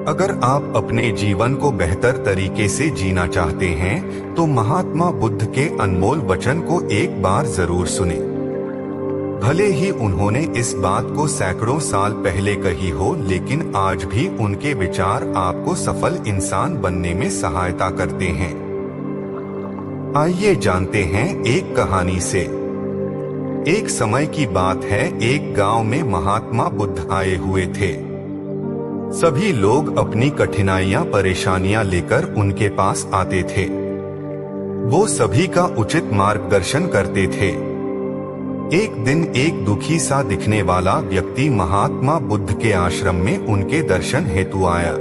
अगर आप अपने जीवन को बेहतर तरीके से जीना चाहते हैं तो महात्मा बुद्ध के अनमोल वचन को एक बार जरूर सुने। भले ही उन्होंने इस बात को सैकड़ों साल पहले कही हो, लेकिन आज भी उनके विचार आपको सफल इंसान बनने में सहायता करते हैं। आइए जानते हैं एक कहानी से। एक समय की बात है, एक गांव में महात्मा बुद्ध आए हुए थे। सभी लोग अपनी कठिनाइयां परेशानियां लेकर उनके पास आते थे। वो सभी का उचित मार्गदर्शन करते थे। एक दिन एक दुखी सा दिखने वाला व्यक्ति महात्मा बुद्ध के आश्रम में उनके दर्शन हेतु आया।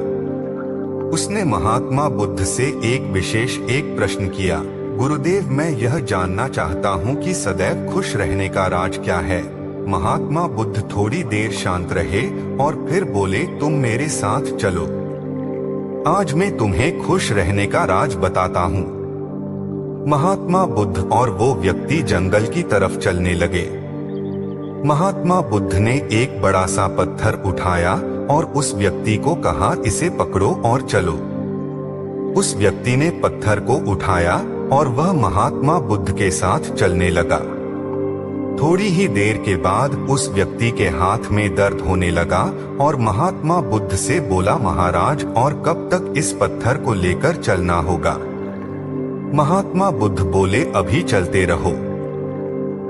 उसने महात्मा बुद्ध से एक प्रश्न किया, गुरुदेव, मैं यह जानना चाहता हूँ कि सदैव खुश रहने का राज क्या है। महात्मा बुद्ध थोड़ी देर शांत रहे और फिर बोले, तुम मेरे साथ चलो। आज मैं तुम्हें खुश रहने का राज बताता हूँ। महात्मा बुद्ध और वो व्यक्ति जंगल की तरफ चलने लगे। महात्मा बुद्ध ने एक बड़ा सा पत्थर उठाया और उस व्यक्ति को कहा, इसे पकड़ो और चलो। उस व्यक्ति ने पत्थर को उठाया और वह महात्मा बुद्ध के साथ चलने लगा। थोड़ी ही देर के बाद उस व्यक्ति के हाथ में दर्द होने लगा और महात्मा बुद्ध से बोला, महाराज, और कब तक इस पत्थर को लेकर चलना होगा। महात्मा बुद्ध बोले, अभी चलते रहो।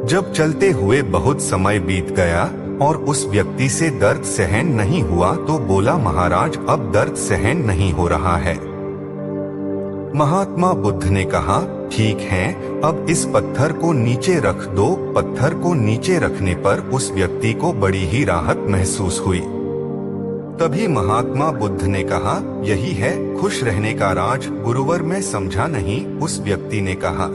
जब चलते हुए बहुत समय बीत गया और उस व्यक्ति से दर्द सहन नहीं हुआ तो बोला, महाराज, अब दर्द सहन नहीं हो रहा है। महात्मा बुद्ध ने कहा, ठीक है, अब इस पत्थर को नीचे रख दो। पत्थर को नीचे रखने पर उस व्यक्ति को बड़ी ही राहत महसूस हुई। तभी महात्मा बुद्ध ने कहा, यही है खुश रहने का राज। गुरुवर, मैं समझा नहीं, उस व्यक्ति ने कहा।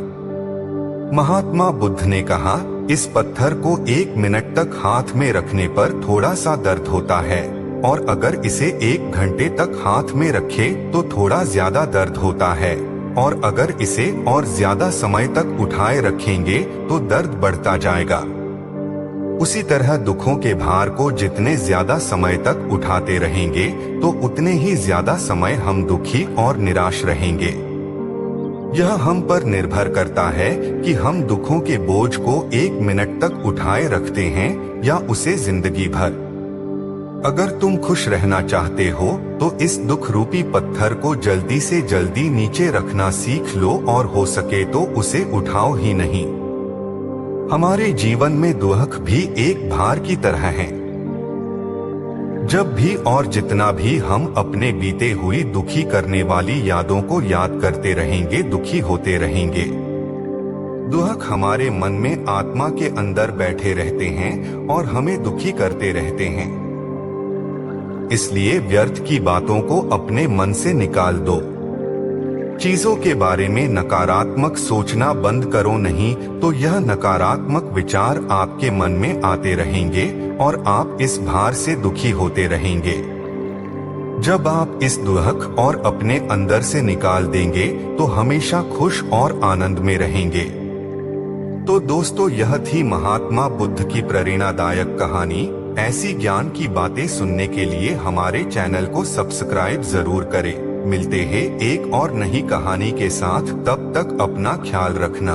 महात्मा बुद्ध ने कहा, इस पत्थर को 1 मिनट तक हाथ में रखने पर थोड़ा सा दर्द होता है, और अगर इसे 1 घंटे तक हाथ में रखे तो थोड़ा ज्यादा दर्द होता है, और अगर इसे और ज्यादा समय तक उठाए रखेंगे तो दर्द बढ़ता जाएगा। उसी तरह दुखों के भार को जितने ज्यादा समय तक उठाते रहेंगे तो उतने ही ज्यादा समय हम दुखी और निराश रहेंगे। यह हम पर निर्भर करता है कि हम दुखों के बोझ को 1 मिनट तक उठाए रखते हैं या उसे जिंदगी भर। अगर तुम खुश रहना चाहते हो तो इस दुख रूपी पत्थर को जल्दी से जल्दी नीचे रखना सीख लो, और हो सके तो उसे उठाओ ही नहीं। हमारे जीवन में दुख भी एक भार की तरह है। जब भी और जितना भी हम अपने बीते हुई दुखी करने वाली यादों को याद करते रहेंगे, दुखी होते रहेंगे। दुख हमारे मन में आत्मा के अंदर बैठे रहते हैं और हमें दुखी करते रहते हैं। इसलिए व्यर्थ की बातों को अपने मन से निकाल दो। चीजों के बारे में नकारात्मक सोचना बंद करो, नहीं तो यह नकारात्मक विचार आपके मन में आते रहेंगे और आप इस भार से दुखी होते रहेंगे। जब आप इस दुख और अपने अंदर से निकाल देंगे तो हमेशा खुश और आनंद में रहेंगे। तो दोस्तों, यह थी महात्मा बुद्ध की प्रेरणादायक कहानी। ऐसी ज्ञान की बातें सुनने के लिए हमारे चैनल को सब्सक्राइब जरूर करें। मिलते हैं एक और नई कहानी के साथ, तब तक अपना ख्याल रखना।